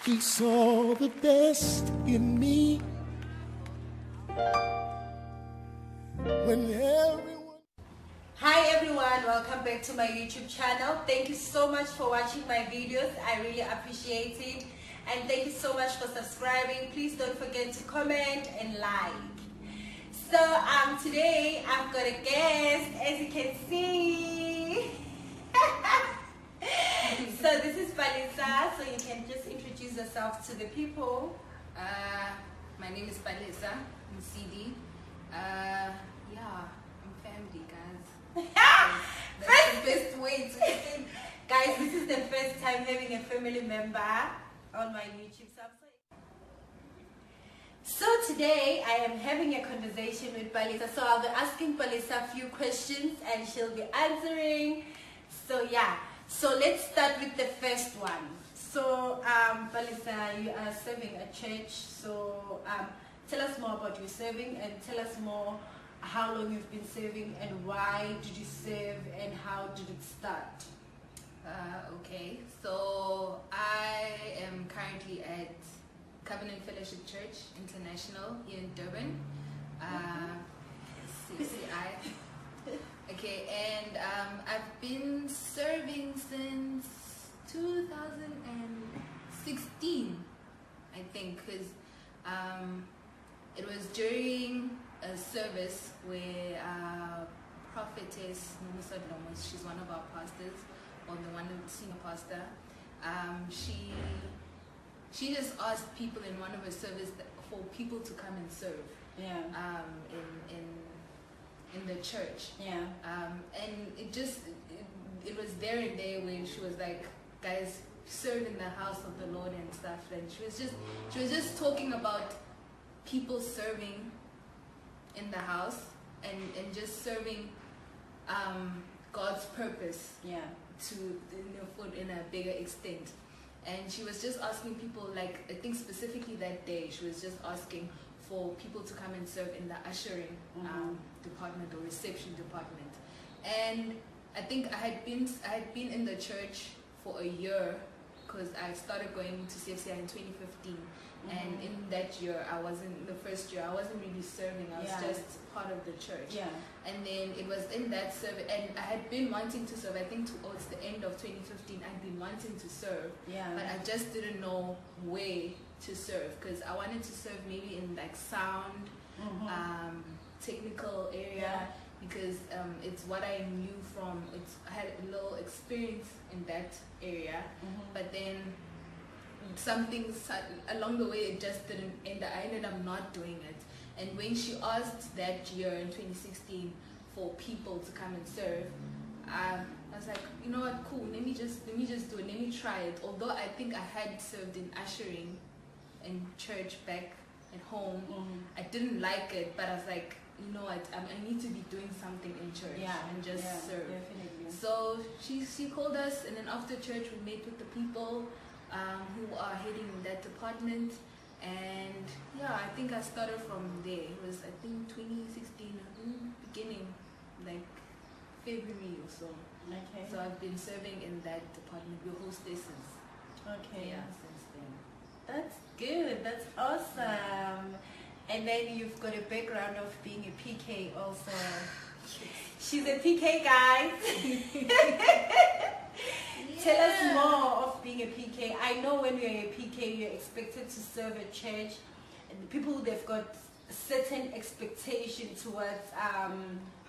He saw the best in me when everyone... Hi everyone, welcome back to my YouTube channel. Thank you so much for watching my videos. I really appreciate it. And thank you so much for subscribing. Please don't forget to comment and like. So today I've got a guest, as you can see. So this is Palesa, so you can just introduce yourself to the people. My name is Palesa Mosili. Yeah, I'm family, guys. That's the best way to say. Guys, this is the first time having a family member on my YouTube. So today I am having a conversation with Palesa. So I'll be asking Palesa a few questions and she'll be answering. So yeah, so let's start with the first one. So Palesa, you are serving a church. So tell us more about your serving and tell us more how long you've been serving and why did you serve and how did it start? Okay, so I am currently at Covenant Fellowship Church International here in Durban, CCI. Okay, and I've been serving since 2016, I think, because it was during a service where Prophetess Nomusodlomos, she's one of our pastors, or the one senior pastor, she just asked people in one of her service for people to come and serve. Yeah. In the church. Yeah. And it was there and there when she was like, guys, serve in the house of the Lord and stuff. And she was just talking about people serving in the house and just serving God's purpose. Yeah. In a bigger extent. And she was just asking people, like, I think specifically that day, she was just asking for people to come and serve in the ushering department or reception department. And I think I had been in the church for a year because I started going to CFCI in 2015. And in that year, the first year, I wasn't really serving. I was just part of the church. Yeah. And then it was in that service, and I had been wanting to serve. I think towards the end of 2015, I'd been wanting to serve. Yeah. But I just didn't know where to serve because I wanted to serve maybe in like sound, technical area. Because it's what I knew from. I had a little experience in that area, but then some things along the way it just didn't end. I ended up not doing it. And when she asked that year in 2016 for people to come and serve, I was like, you know what, cool. Let me just do it. Let me try it. Although I think I had served in ushering in church back at home, I didn't like it, but I was like, you know what, I need to be doing something in church and just serve. Definitely. So she called us, and then after church we met with the people who are heading in that department, and I think I started from there. It was, I think, 2016, beginning, like February or so. Okay. So I've been serving in that department. We're hostesses. Okay. Yeah, since then. That's good. That's awesome. And then you've got a background of being a PK also. She's a PK, guys. Tell us more of being a PK. I know when you're a PK, you're expected to serve a church, and the people, they've got certain expectation towards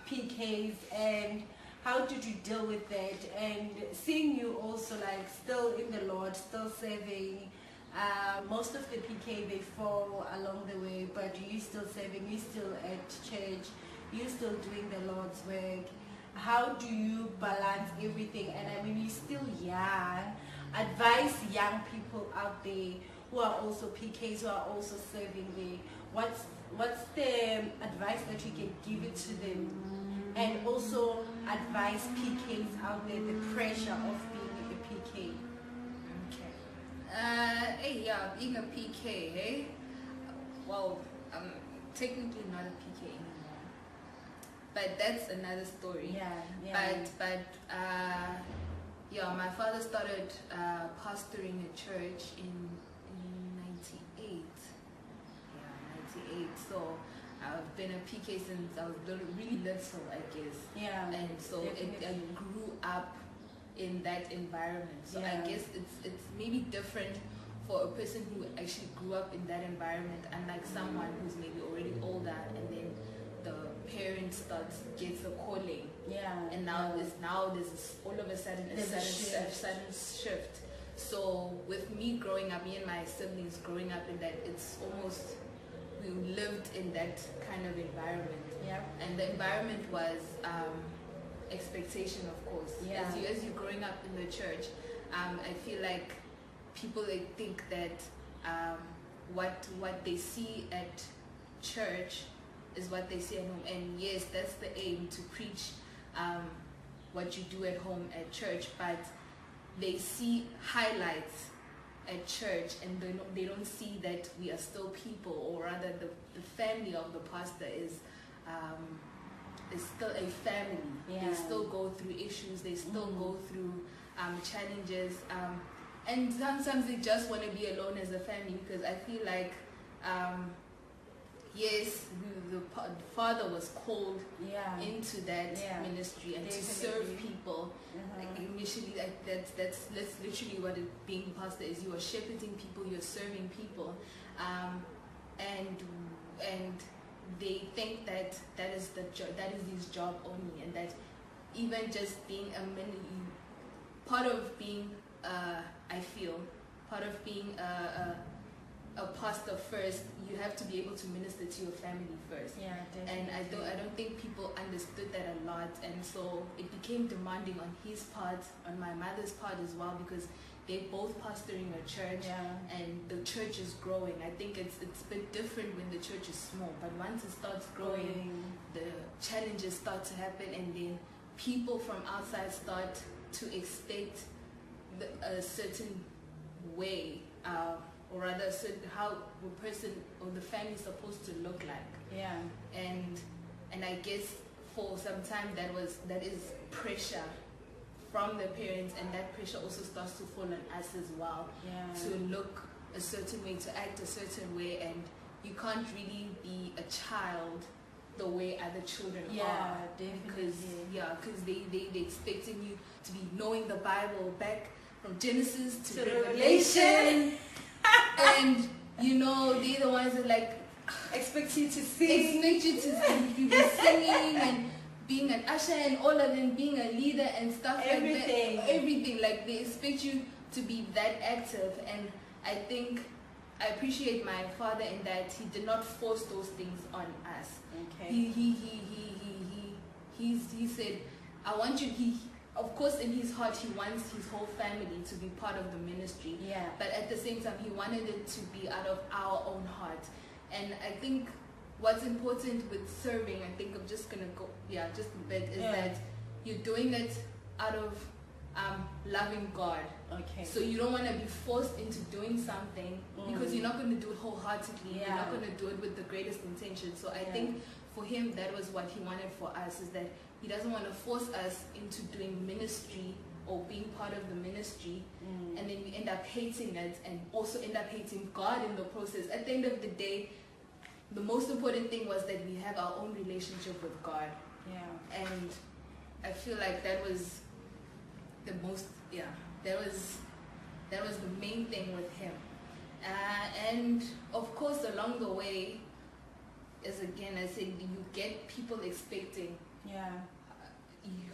PKs. And how did you deal with that? And seeing you also like still in the Lord, still serving. Most of the PK, they fall along the way, but you still serving, you still at church, you still doing the Lord's work. How do you balance everything? And I mean, you're still young. Advise young people out there who are also PKs, who are also serving there. What's the advice that you can give it to them? And also advise PKs out there the pressure of being a PK. Being a PK, hey? Well, I'm technically not a PK anymore. But that's another story. But my father started pastoring a church in PK since I was really little, I guess. Yeah. And so I grew up in that environment. So I guess it's maybe different for a person who actually grew up in that environment, unlike someone who's maybe already older and then the parent gets a calling. Yeah. And now there's all of a sudden a sudden shift. So with me growing up, me and my siblings growing up in that, it's almost, we lived in that kind of environment. Yeah. And the environment was expectation, of course. Yeah. As you're growing up in the church, I feel like people, they think that what they see at church is what they see at home. And yes, that's the aim, to preach what you do at home at church, but they see highlights at church and they don't see that we are still people, or rather the family of the pastor is still a family. Yeah. They still go through issues, they still go through challenges, and sometimes they just want to be alone as a family, because I feel like yes, the father was called into that ministry and to serve people. Like initially, that's literally what being pastor is. You are shepherding people, you're serving people, and they think that is his job only, and that even just being part of being I feel part of being a pastor first, you have to be able to minister to your family first. Yeah, definitely. And I don't think people understood that a lot, and so it became demanding on his part, on my mother's part as well, because they're both pastoring a church, and the church is growing. I think it's a bit different when the church is small, but once it starts growing, the challenges start to happen, and then people from outside start to expect a certain way, or rather how the person or the family is supposed to look like. Yeah. And I guess for some time that is pressure from the parents, and that pressure also starts to fall on us as well. Yeah. To look a certain way, to act a certain way, and you can't really be a child the way other children are. Yeah, definitely. Because they expecting you to be knowing the Bible back from Genesis to Revelation. And they're the ones that expect you to sing, be singing and being an usher, and all of them being a leader and stuff like that. Everything, like they expect you to be that active. And I think I appreciate my father in that he did not force those things on us. Okay. He said, I want you. Of course, in his heart, he wants his whole family to be part of the ministry. Yeah. But at the same time, he wanted it to be out of our own heart. And I think what's important with serving, I think I'm just going to go, just a bit, is that you're doing it out of loving God. Okay. So you don't want to be forced into doing something because you're not going to do it wholeheartedly. Yeah. You're not going to do it with the greatest intention. So I think for him, that was what he wanted for us, is that he doesn't want to force us into doing ministry or being part of the ministry, and then we end up hating it and also end up hating God in the process. At the end of the day, the most important thing was that we have our own relationship with God. Yeah. And I feel like that was the most, that was the main thing with him. And of course, along the way, as again I said, you get people expecting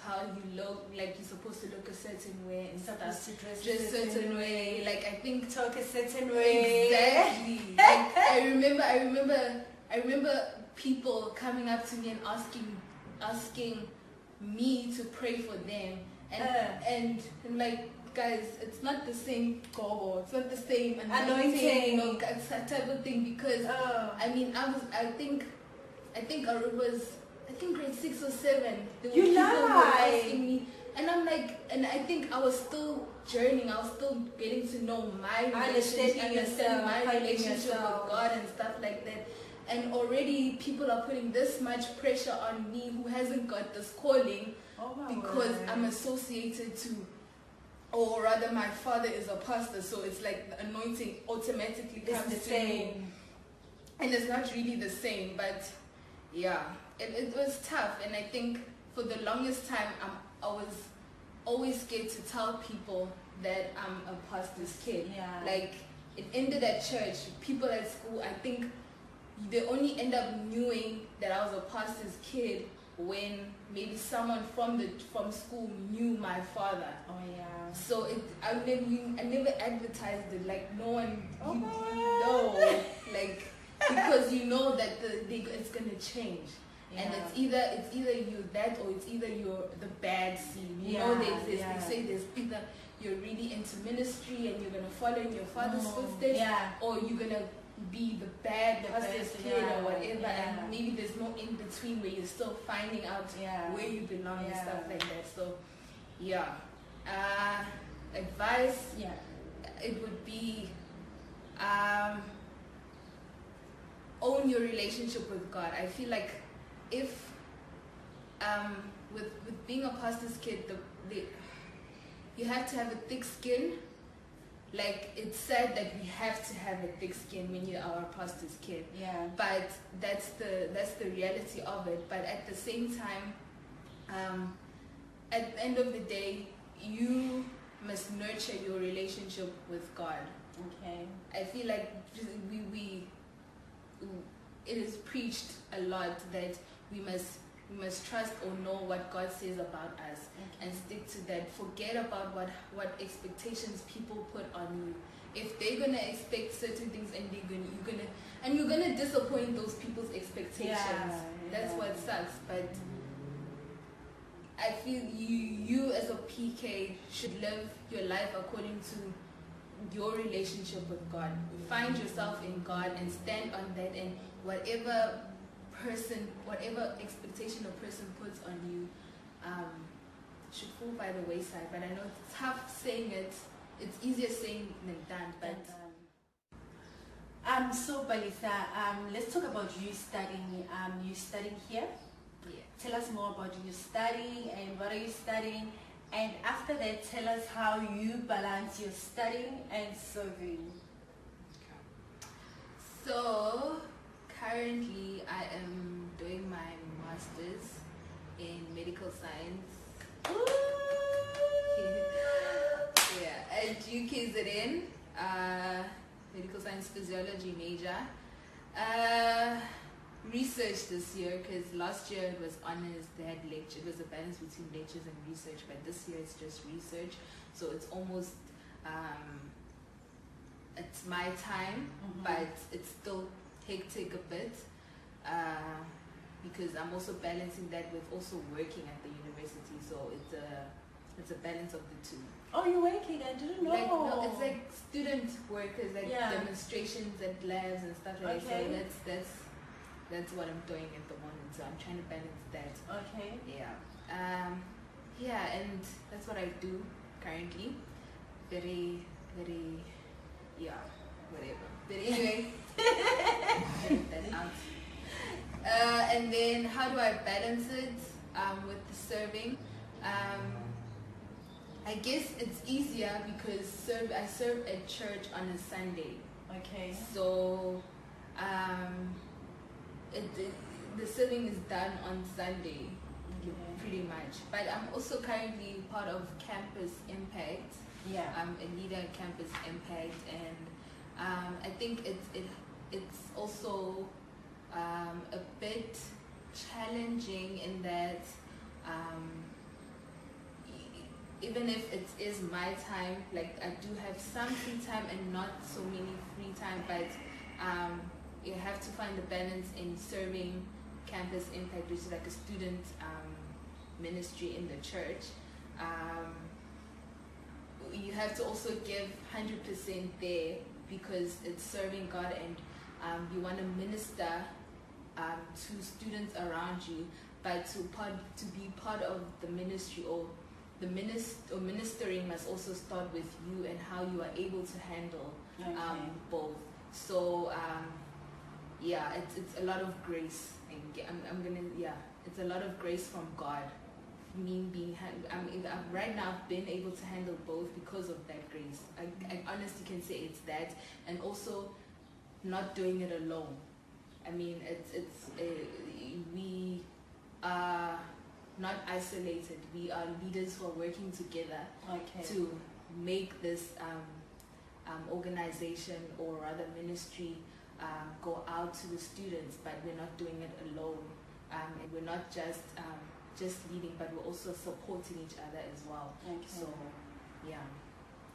how you look, like you're supposed to look a certain way and stuff, dress a certain way, like I think talk a certain way. Exactly. Like, I remember people coming up to me and asking me to pray for them, and like, guys, it's not the same goal, it's not the same anointing, type of thing, because I mean, I think it was grade 6 or 7. You lie. Asking me, and I'm like, and I think I was still journeying. I was still getting to know my relationship with God and stuff like that. And already people are putting this much pressure on me who hasn't got this calling because I'm associated to, or rather my father is a pastor, so it's like the anointing automatically comes to me. And it's not really the same, but yeah, it was tough, and I think for the longest time I was always scared to tell people that I'm a pastor's kid. Yeah. Like, it ended at church. People at school, I think they only end up knowing that I was a pastor's kid when maybe someone from school knew my father. Oh yeah. So I never advertised it. Like, no one Oh, like, because you know that it's gonna change. Yeah. And it's either you that, or it's either you're the bad seed. You know, they say there's either you're really into ministry and you're gonna follow in your father's footsteps, or you're gonna be the bad pastor's kid or whatever. And maybe there's no in between where you're still finding out where you belong and stuff like that. So advice, it would be own your relationship with God. I feel like if with being a pastor's kid, you have to have a thick skin. Like, it's said that we have to have a thick skin when you are a pastor's kid. Yeah. But that's the reality of it. But at the same time, at the end of the day, you must nurture your relationship with God. Okay. I feel like it is preached a lot that we must trust or know what God says about us, and stick to that. Forget about what expectations people put on you. If they're gonna expect certain things and you're gonna disappoint those people's expectations, that's what sucks. But I feel you as a PK should live your life according to your relationship with God. Find yourself in God and stand on that, and whatever expectation a person puts on you should fall by the wayside. But I know it's tough saying it. It's easier saying than done. But so Palesa, let's talk about you studying. You studying here? Yeah. Tell us more about you studying and what are you studying, and after that, tell us how you balance your studying and serving. So currently I am doing my master's in medical science. At UKZN, medical science physiology major. Research this year, because last year it was honors, they had lecture. It was a balance between lectures and research, but this year it's just research. So it's almost it's my time, but it's still hectic a bit, because I'm also balancing that with also working at the university. So it's a balance of the two. Oh, you're working? I didn't know. No, it's like student work, it's like demonstrations at labs and stuff like that. So that's what I'm doing at the moment. So I'm trying to balance that. Okay. Yeah, and that's what I do currently. Very, whatever. But anyway, that out. And then how do I balance it with the serving? I guess it's easier because I serve at church on a Sunday. Okay. So the serving is done on Sunday, pretty much. But I'm also currently part of Campus Impact. Yeah. I'm a leader at Campus Impact, and I think it's also a bit challenging in that even if it is my time, like I do have some free time and not so many free time, but you have to find the balance in serving Campus Impact, which is like a student ministry in the church. You have to also give 100% there because it's serving God, and you want to minister to students around you, but to be part of the ministry or ministering must also start with you and how you are able to handle both. So it's a lot of grace, and it's a lot of grace from God. I've right now been able to handle both because of that grace. I honestly can say it's that, and also not doing it alone. I mean, we are not isolated. We are leaders who are working together to make this organization, or rather ministry, go out to the students. But we're not doing it alone, and we're not just leading, but we're also supporting each other as well. So yeah,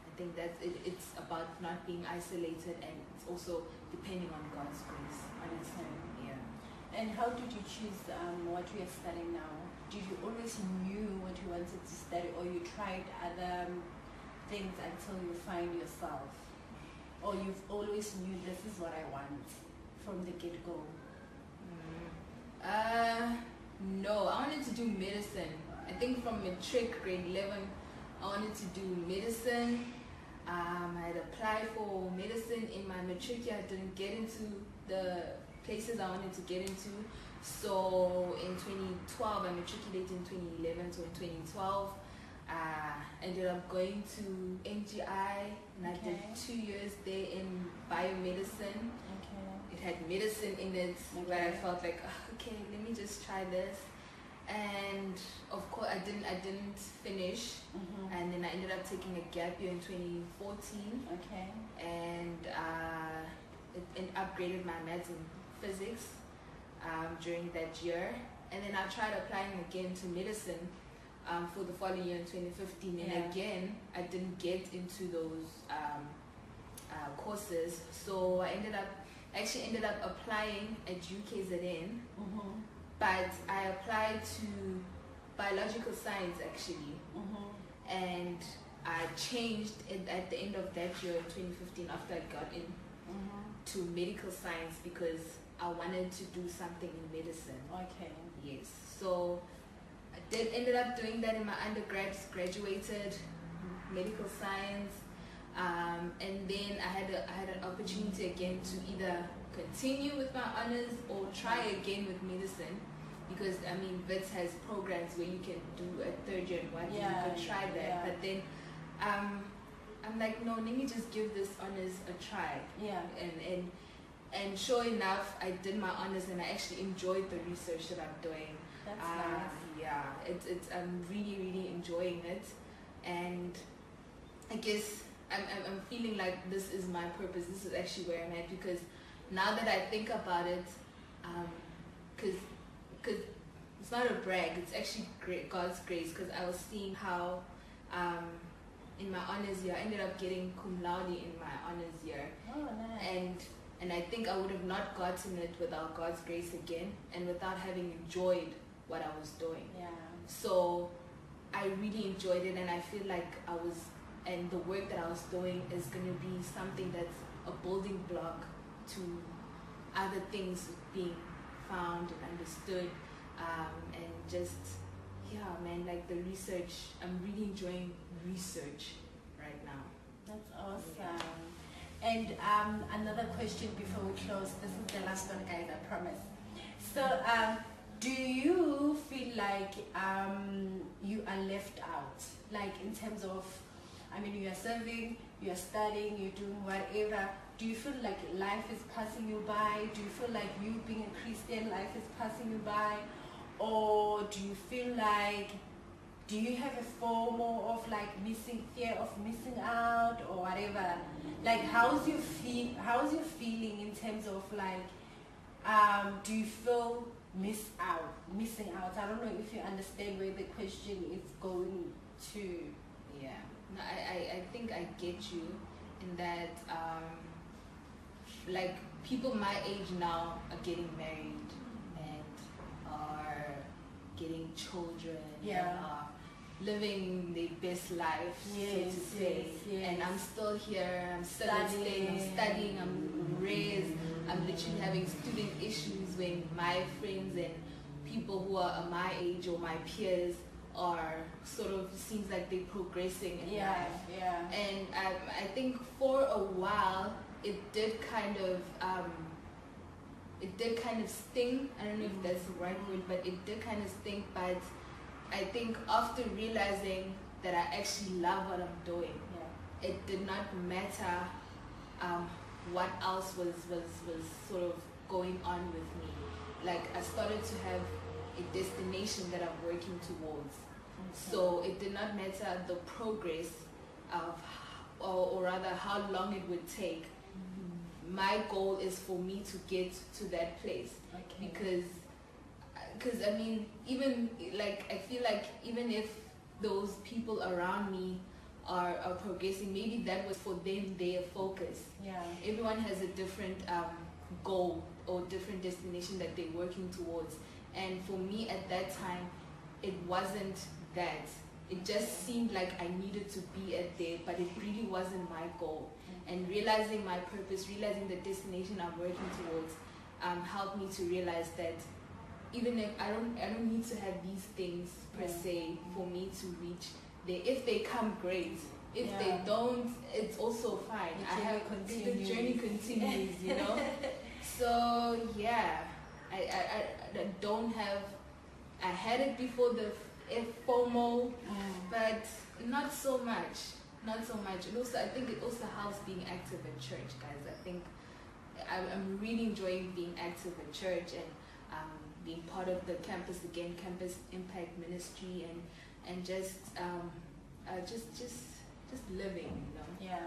I think that it's about not being isolated, and it's also depending on God's grace. Honestly, yeah. And how did you choose what you are studying now? Did you always knew what you wanted to study, or you tried other things until you find yourself? Or you've always knew this is what I want from the get-go? No, I wanted to do medicine. I think from matric, grade 11, I wanted to do medicine. I had applied for medicine in my matric year. I didn't get into the places I wanted to get into. So in 2012, I matriculated in 2011. So in 2012, I ended up going to NGI, and I did 2 years there in biomedicine. It had medicine in it, but I felt like, okay, let me just try this. And of course, I didn't finish, and then I ended up taking a gap year in 2014. And it upgraded my maths and physics during that year. And then I tried applying again to medicine for the following year in 2015, and again I didn't get into those courses. So I ended up applying at UKZN, but I applied to biological science actually, and I changed it at the end of that year in 2015 after I got in to medical science, because I wanted to do something in medicine. Yes. So I ended up doing that in my undergrad, graduated medical science, and then I had an opportunity again to either continue with my honors or try again with medicine, because I mean VETS has programs where you can do a third year and 1 year. You could try that, but then I'm like, no, let me just give this honors a try. And sure enough, I did my honors, and I actually enjoyed the research that I'm doing. That's nice. Yeah, I'm really enjoying it, and I guess I'm feeling like this is my purpose. This is actually where I'm at, because now that I think about it, because it's not a brag, it's actually God's grace, because I was seeing how in my honors year I ended up getting cum laude in my honors year. And I think I would have not gotten it without God's grace again, and without having enjoyed what I was doing. So I really enjoyed it, and I feel like and the work that I was doing is going to be something that's a building block to other things being found and understood, and just, like the research, I'm really enjoying research right now. That's awesome. And another question before we close. This is the last one, guys, I promise. So do you feel like you are left out, like in terms of, I mean, you are serving, you are studying, you're doing whatever? Do you feel like life is passing you by? Do you feel like you being a Christian, life is passing you by? Or do you feel like, do you have a FOMO of like fear of missing out or whatever? Like, how's your feeling in terms of like, do you feel missing out? I don't know if you understand where the question is going to. Yeah, no, I think I get you in that, like people my age now are getting married and are getting children, and are living their best life, so to say. And I'm still here, I'm still studying, I'm raised, I'm literally having student issues when my friends and people who are my age or my peers are sort of, seems like they're progressing in life. And I think for a while it did kind of sting. I don't know if that's the right word, but it did kind of sting. But I think after realizing that I actually love what I'm doing, it did not matter what else was sort of going on with me. Like I started to have a destination that I'm working towards. So it did not matter the progress of, or rather how long it would take. My goal is for me to get to that place. Because I mean, even like I feel like even if those people around me are progressing, maybe that was for them their focus. Yeah. Everyone has a different goal or different destination that they're working towards. And for me at that time, it wasn't that. It just seemed like I needed to be at there, but it really wasn't my goal. And realizing my purpose, realizing the destination I'm working towards, helped me to realize that even if I don't need to have these things per se for me to reach there. If they come, great. If they don't, it's also fine. The journey continues, you know. So yeah, I don't have. I had it before the FOMO, but not so much. Not so much. And also, I think it also helps being active at church, guys. I think I'm really enjoying being active at church and being part of the campus impact ministry and just living, you know. Yeah.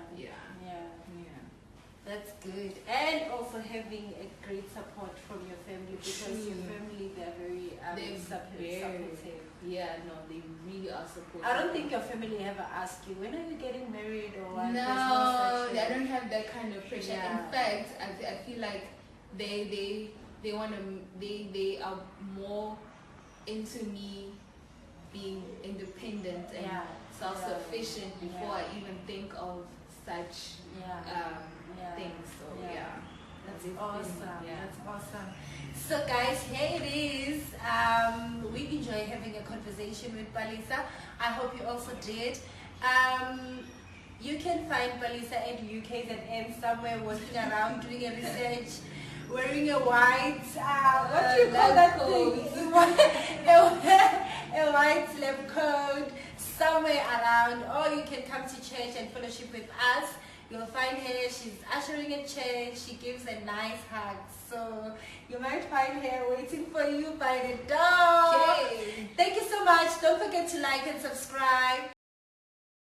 That's good. And also having a great support from your family, because your family, they're very supportive. Yeah, no, they really are supportive. I don't think your family ever ask you, when are you getting married or what? No, I don't have that kind of pressure. In fact, I feel like they are more into me being independent and self-sufficient before I even think of such things. So that's awesome. That's awesome. So guys, here it is. We enjoy having a conversation with Palesa. I hope you also did. You can find Palesa at UKZN somewhere working around doing a research, wearing a white what do you call that thing? a white lab coat somewhere around, or you can come to church and fellowship with us. You'll find her, she's ushering a church, she gives a nice hug. So you might find her waiting for you by the door. Okay. Thank you so much. Don't forget to like and subscribe.